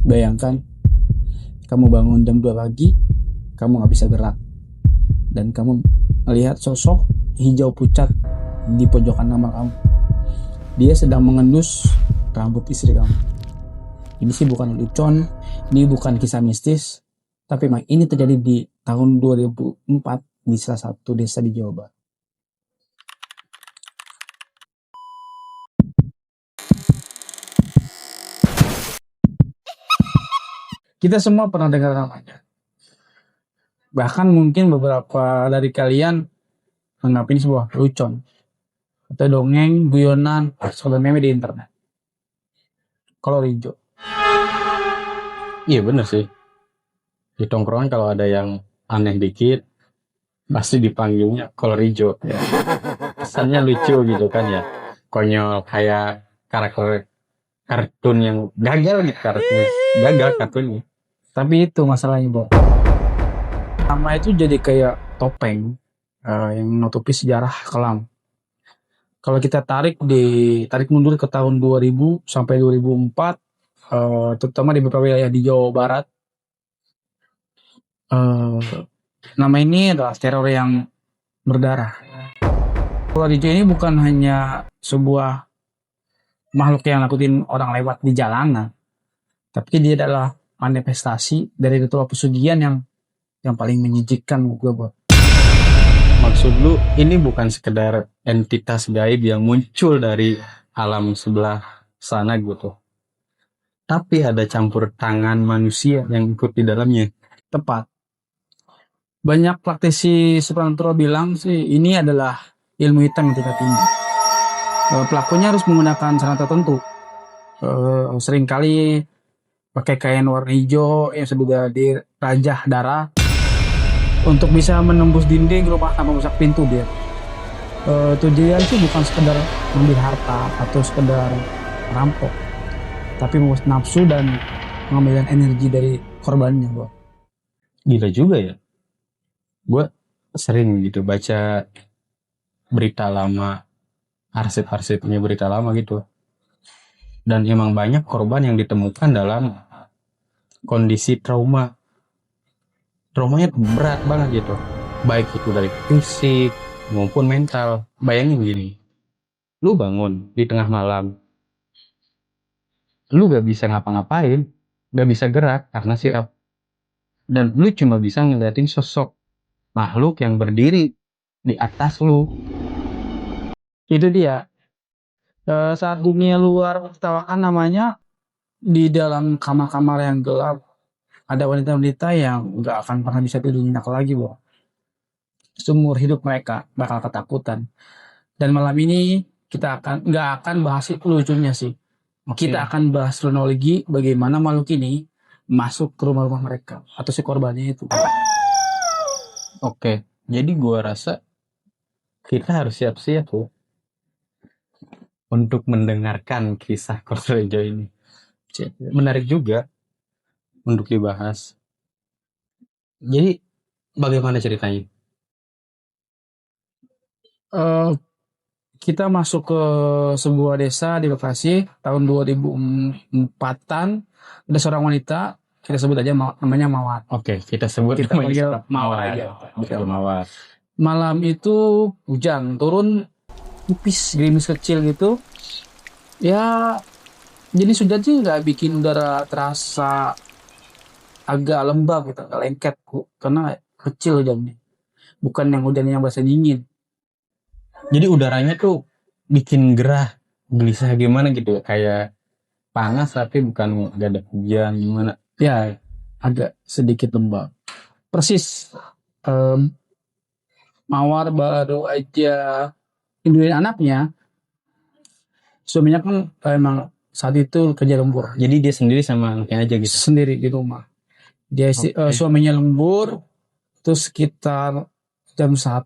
Bayangkan, kamu bangun jam 2 pagi, kamu nggak bisa gerak. Dan kamu melihat sosok hijau pucat di pojokan kamar kamu. Dia sedang mengendus rambut istri kamu. Ini sih bukan lelucon, ini bukan kisah mistis, tapi memang ini terjadi di tahun 2004 di salah satu desa di Jawa Barat. Kita semua pernah dengar namanya. Bahkan mungkin beberapa dari kalian menganggap ini sebuah lelucon atau dongeng, guyonan, atau meme di internet. Kolor hijau. Iya bener sih. Di tongkrongan kalau ada yang aneh dikit, pasti dipanggilnya kolor hijau. Ya. Kesannya lucu gitu kan ya. Konyol kayak karakter kartun yang gagal gitu karakternya. Gagal kartunnya. Tapi itu masalahnya, Bo. Nama itu jadi kayak topeng yang menutupi sejarah kelam. Kalau kita tarik mundur ke tahun 2000 sampai 2004, terutama di beberapa wilayah di Jawa Barat, eh, nama ini adalah teror yang berdarah. Kolor hijau ini bukan hanya sebuah makhluk yang nakutin orang lewat di jalanan, tapi dia adalah manifestasi dari ritual pesugihan yang paling menjijikkan gue, buat. Maksud lu ini bukan sekedar entitas gaib yang muncul dari alam sebelah sana gitu. Tapi ada campur tangan manusia yang ikut di dalamnya. Tepat. Banyak praktisi supernatural bilang sih ini adalah ilmu hitam yang tingkat tinggi. Pelakunya harus menggunakan cara tertentu. Seringkali pakai kain warna hijau yang sudah dirajah darah untuk bisa menembus dinding rumah tanpa merusak pintu dia. Tujuan sih bukan sekedar mengambil harta atau sekedar merampok, tapi membuat nafsu dan mengambil energi dari korbannya, Bro. Gila juga ya. Gue sering gitu baca berita lama, arsip-arsipnya berita lama gitu. Dan emang banyak korban yang ditemukan dalam kondisi trauma. Traumanya berat banget gitu. Baik itu dari fisik maupun mental. Bayangin gini. Lu bangun di tengah malam. Lu gak bisa ngapa-ngapain. Gak bisa gerak karena sirap. Dan lu cuma bisa ngeliatin sosok makhluk yang berdiri di atas lu. Itu dia. Saat dunia luar tertawakan namanya, di dalam kamar-kamar yang gelap ada wanita-wanita yang nggak akan pernah bisa tidur nyenyak lagi, Bro. Seumur hidup mereka bakal ketakutan. Dan malam ini kita nggak akan bahas itu lucunya sih. Kita akan bahas kronologi bagaimana makhluk ini masuk ke rumah-rumah mereka atau si korbannya itu. Oke, jadi gua rasa kita harus siap-siap tuh untuk mendengarkan kisah Korrejo ini. Menarik juga untuk dibahas. Jadi bagaimana ceritanya? Eh, kita masuk ke sebuah desa di Bekasi tahun 2004-an. Ada seorang wanita, kita sebut aja namanya Mawar. Oke, kita sebut Kita namanya panggil Mawar Mawar aja. aja. Oke, Mawar. Malam itu hujan turun tipis, gerimis kecil gitu. Ya, jenis hujan sih nggak bikin udara terasa agak lembab gitu, agak lengket, karena kecil hujannya. Bukan yang hujan yang berasa dingin. Jadi udaranya tuh bikin gerah, gelisah gimana gitu ya, kayak panas tapi bukan gak ada hujan gimana. Ya, agak sedikit lembab. Persis, em, Mawar baru aja induin anaknya. Suaminya kan emang saat itu kerja lembur. Jadi dia sendiri sama anaknya aja gitu. Sendiri di rumah. Suaminya lembur, terus sekitar jam 1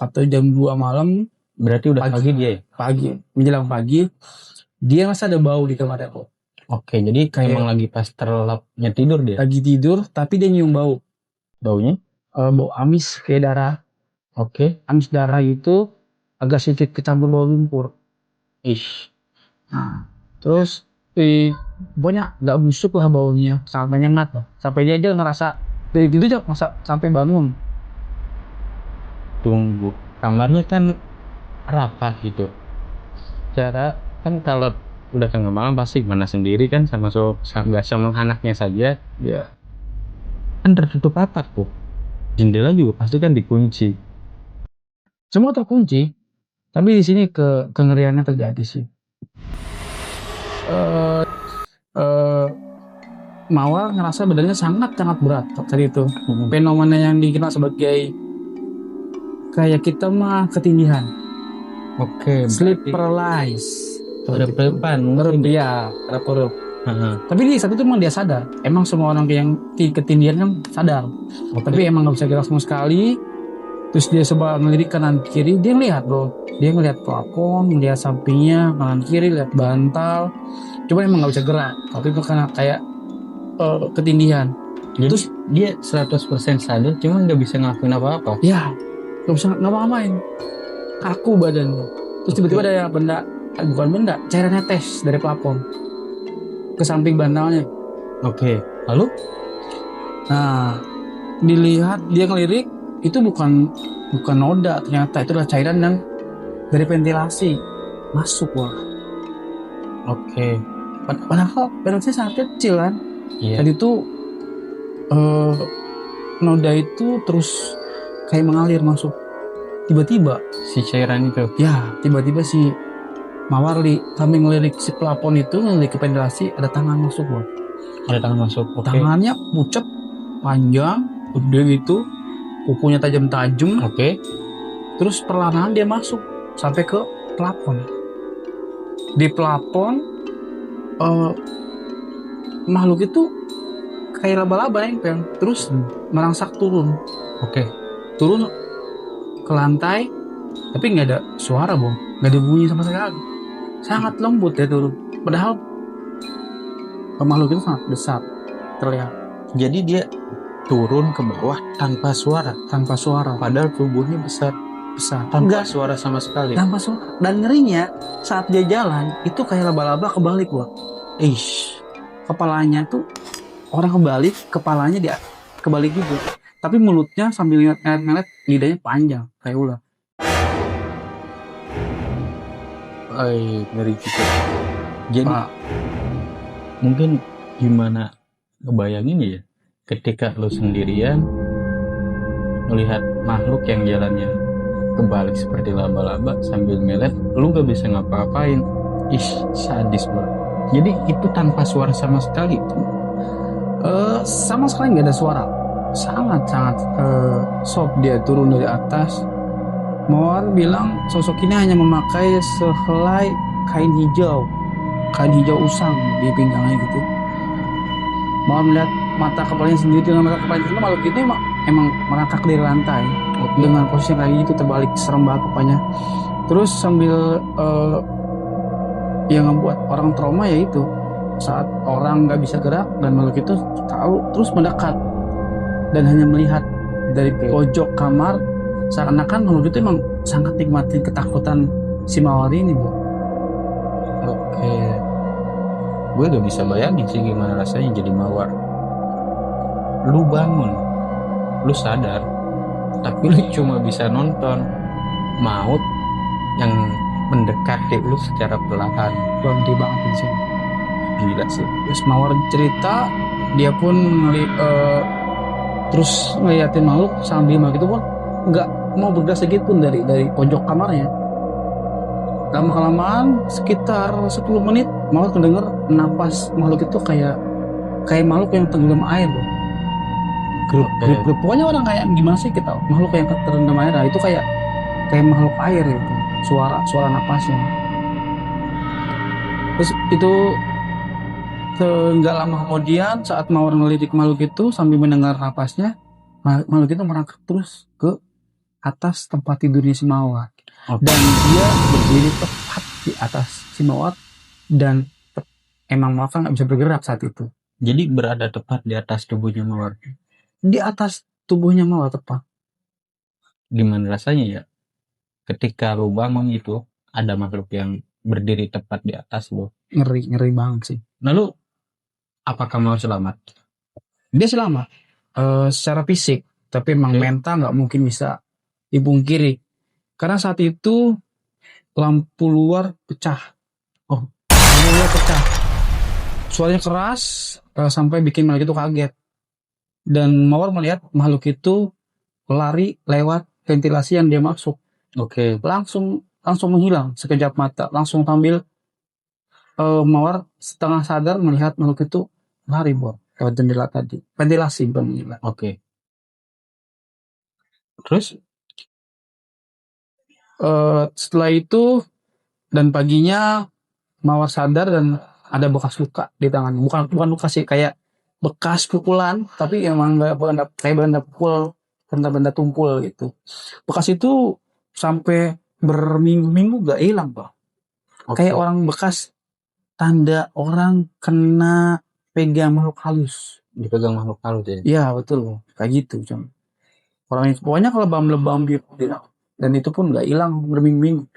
atau jam 2 malam, Berarti udah pagi dia ya? pagi, menjelang pagi, dia masa ada bau di kamarnya kok. Oke, jadi emang lagi pas terlelapnya tidur dia. Lagi tidur, tapi dia nyium bau. Baunya? Bau amis kayak darah. Oke. Amis darah itu agak sedikit kecampur bau lumpur. Ish. Nah, terus pokoknya nggak busuk lah baunya, sampai nyengat loh, sampai dia aja ngerasa dari gitu aja masa sampai bangun. Tunggu, kamarnya kan rapat gitu. Cara kan kalau udah tengah malam pasti mana sendiri kan, sama nggak sama anaknya saja Ya, kan tertutup rapat tuh. Jendela juga pasti kan dikunci. semua terkunci, tapi di sini kengeriannya terjadi sih. eh eh, Mawar ngerasa badannya sangat sangat berat tadi itu. Fenomena yang dikenal sebagai kayak kita mah ketindihan, Oke, sleep berarti paralysis. ada depan Perut mungkin. ya, ada perut. Heeh. Tapi di saat itu emang dia sadar. Emang semua orang yang ketindihan kan sadar. Oke. Tapi emang nggak bisa gerak sama sekali. Terus dia coba ngelirik kanan kiri, dia ngeliat bro. Dia ngeliat plafon, ngeliat sampingnya, kanan kiri, lihat bantal. Coba emang nggak bisa gerak. Tapi itu karena kayak ketindihan. Jadi Terus dia 100% sadar, cuman nggak bisa ngelakuin apa-apa. ya nggak bisa ngapa-ngapain, kaku badannya. Terus tiba-tiba ada ya benda, bukan benda, cairan netes dari plafon ke samping bantalnya. Oke, lalu Nah, dilihat dia ngelirik, itu bukan noda, ternyata itu adalah cairan yang dari ventilasi masuk. Wah, oke, padahal ventilasi sangat kecil kan. iya. Tadi itu eh, noda itu terus kayak mengalir masuk. Tiba-tiba Si cairan itu. tiba-tiba si Mawarli sambil ngelirik si plafon itu, ngelirik ke ventilasi, ada tangan masuk. Wah, Ada tangan masuk. Oke. tangannya pucat, panjang, gede gitu, kukunya tajam-tajam. Oke. Terus perlahan dia masuk sampai ke plafon. Di plafon eh, makhluk itu kayak laba-laba nempel, terus merangsak turun Oke. ke lantai, tapi nggak ada suara boh, nggak ada bunyi sama sekali, sangat lembut ya turun. Padahal makhluk itu sangat besar terlihat, Jadi dia turun ke bawah tanpa suara, tanpa suara, padahal tubuhnya besar, tanpa enggak, suara sama sekali. tanpa suara. Dan ngerinya saat dia jalan itu kayak laba-laba kebalik boh. Ish. Kepalanya tuh orang kebalik, kepalanya dia kebalik juga, tapi mulutnya sambil ngeliat-ngeliat, lidahnya panjang kayak ular. Ngeri gitu. Jadi Pak, mungkin gimana ngebayanginnya ya, ketika lu sendirian melihat makhluk yang jalannya kebalik seperti laba-laba sambil melet, lu gak bisa ngapa-ngapain. Sadis banget. Jadi itu tanpa suara sama sekali. sama sekali nggak ada suara, sangat-sangat soft. Dia turun dari atas. Mawar bilang sosok ini hanya memakai sehelai kain hijau usang di pinggangnya gitu. Mawar melihat mata kepalanya sendiri, dengan mata kepalanya itu makhluk itu emang merangkak dari lantai dengan posisi yang kayak gitu, terbalik, serem banget pokoknya. Terus sambil yang membuat orang trauma yaitu saat orang nggak bisa gerak dan makhluk itu tahu terus mendekat dan hanya melihat dari pojok kamar, seakan-akan makhluk itu emang sangat nikmatin ketakutan si Mawar ini, Bu. Oke, gue gak bisa bayangin sih gimana rasanya jadi mawar. Lu bangun, lu sadar, tapi lu cuma bisa nonton maut yang mendekati lu secara perlahan. Berhenti banget di sini. Gila sih. Terus Mawar cerita, dia pun terus ngeliatin makhluk sambil makhluk itu pun nggak mau bergerak sedikit pun dari pojok kamarnya. Lama-kelamaan sekitar 10 menit Mawar kedenger napas makhluk itu kayak makhluk yang tenggelam air, bro. Grup. Pokoknya orang kayak gimana sih kita makhluk yang terendam air, nah itu kayak makhluk air gitu, suara napasnya. Terus itu nggak lama kemudian saat Mawar ngelidik makhluk itu sambil mendengar napasnya, makhluk itu merangkak terus ke atas tempat tidurnya si Mawar. Dan dia berdiri tepat di atas si Mawar, dan emang Mawar kan nggak bisa bergerak saat itu. Jadi berada tepat di atas tubuhnya mawar. Di atas tubuhnya Mawar tepat. Gimana rasanya ya ketika lu bangun itu ada makhluk yang berdiri tepat di atas lu? Ngeri banget sih. Nah lu Apakah mau selamat? Dia selamat secara fisik, tapi emang Oke. mental nggak mungkin bisa dipungkiri. Karena saat itu lampu luar pecah. Oh. Lampu luar pecah. Suaranya keras sampai bikin makhluk itu kaget. Dan Mawar melihat makhluk itu lari lewat ventilasi yang dia masuk. Oke. Langsung menghilang sekejap mata. Langsung tampil Mawar setengah sadar melihat makhluk itu lari lewat jendela tadi. Ventilasi bukan jendela. Oke. Terus? Setelah itu dan paginya Mawar sadar dan ada bekas luka di tangan. Bukan luka sih, kayak bekas pukulan, tapi emang nggak kayak benda pukul, benda-benda tumpul gitu. Bekas itu sampai berminggu-minggu gak hilang, Pak. Oke. Kayak orang bekas tanda orang kena pegang makhluk halus. Dipegang makhluk halus ya. Iya, betul. Kayak gitu, Cam. Pokoknya kalau lebam-lebam dan itu pun nggak hilang berminggu-minggu.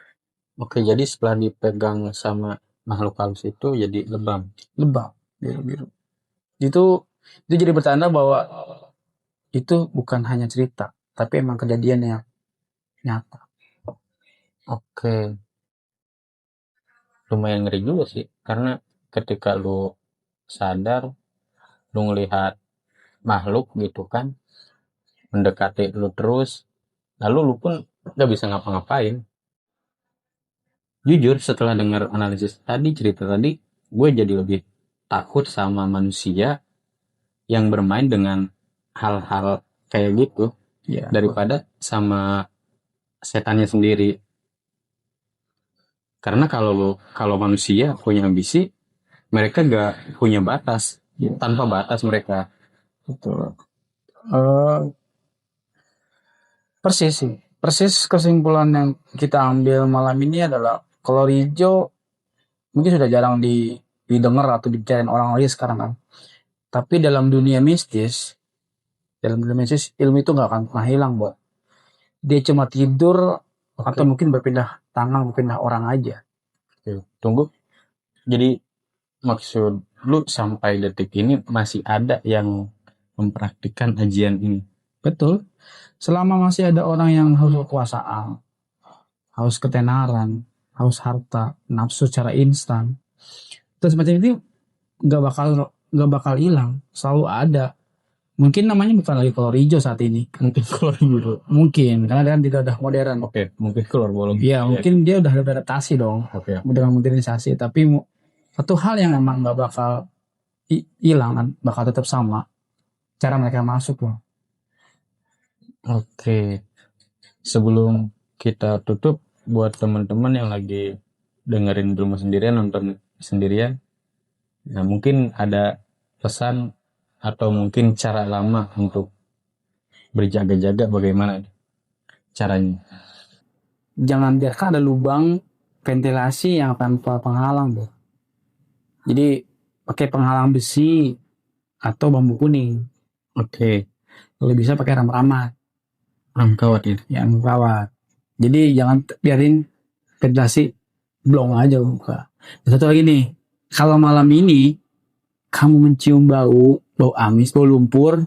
Oke, jadi setelah dipegang sama makhluk halus itu jadi lebam. Lebam, biru-biru. Itu jadi bertanda bahwa itu bukan hanya cerita, tapi emang kejadian yang nyata. Oke, lumayan ngeri juga sih, karena ketika lu sadar, lu ngelihat makhluk gitu kan, mendekati lu terus, lalu lu pun gak bisa ngapa-ngapain. Jujur, setelah dengar analisis tadi, cerita tadi, gue jadi lebih takut sama manusia yang bermain dengan hal-hal kayak gitu Ya, daripada sama setannya sendiri. Karena kalau manusia punya ambisi, mereka gak punya batas, ya, tanpa batas mereka. betul. Eh, persis sih. Persis kesimpulan yang kita ambil malam ini adalah kalau Rijo mungkin sudah jarang didengar atau dibicarain orang lagi sekarang kan. Tapi dalam dunia mistis ilmu itu nggak akan pernah hilang, buat. Dia cuma tidur atau Oke. mungkin berpindah tangan, berpindah orang aja. Oke. Tunggu. Jadi maksud lu sampai detik ini masih ada yang mempraktikkan ajian ini? Betul. Selama masih ada orang yang haus kekuasaan, haus ketenaran, haus harta, nafsu secara instan, terus macam itu nggak bakal hilang, selalu ada. Mungkin namanya bukan lagi kolor hijau saat ini. Mungkin keluar dulu. Mungkin karena kan tidak udah modern. Oke, mungkin keluar bolong. Iya, mungkin dia udah beradaptasi dong Oke. dengan modernisasi. Tapi satu hal yang emang nggak bakal hilang kan, bakal tetap sama. Cara mereka masuk loh. Oke. Sebelum kita tutup, buat teman-teman yang lagi dengerin di rumah sendirian, nonton sendirian, nah mungkin ada pesan atau mungkin cara lama untuk berjaga-jaga, bagaimana caranya? Jangan biarkan ada lubang ventilasi yang tanpa penghalang, bro. Jadi pakai penghalang besi atau bambu kuning. Oke. Kalau bisa pakai ram-ramat Kawat ya. yang kawat. Jadi jangan biarin ventilasi blong aja buka. Dan satu lagi nih, kalau malam ini kamu mencium bau amis, bau lumpur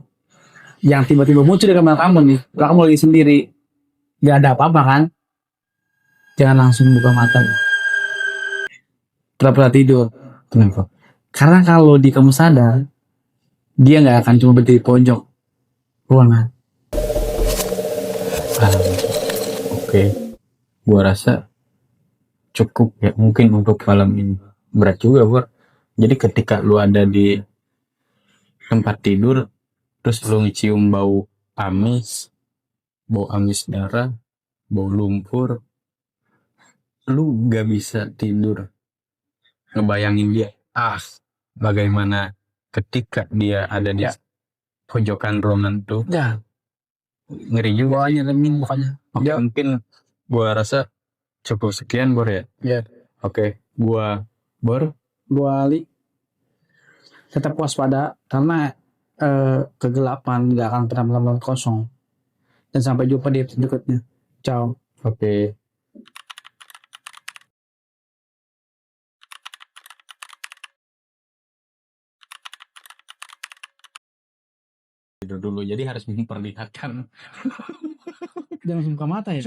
yang tiba-tiba muncul di kamar kamu nih, kamu lagi sendiri, gak ada apa-apa kan? Jangan langsung buka mata, pura-pura tidur. Kenapa? Karena kalau kamu sadar, dia nggak akan cuma berdiri pojok ruangan. Oke. Gua rasa cukup ya mungkin untuk malam ini. Berat juga, Bor. Jadi ketika lu ada di tempat tidur, terus lu ngecium bau amis darah, bau lumpur, lu gak bisa tidur. Ngebayangin dia. Bagaimana ketika dia ada di Ya. pojokan ruangan tuh. Ya, Ngeri juga. bawahnya remin mukanya. Oke, mungkin gua rasa cukup sekian, Bor ya. Ya. Oke, gua Bor. Gua Ali, tetap waspada karena kegelapan nggak akan pernah benar-benar kosong. Dan sampai jumpa di episode berikutnya. Ciao. Oke. tidur dulu. Jadi harus memperlihatkan. Jangan langsung buka mata ya.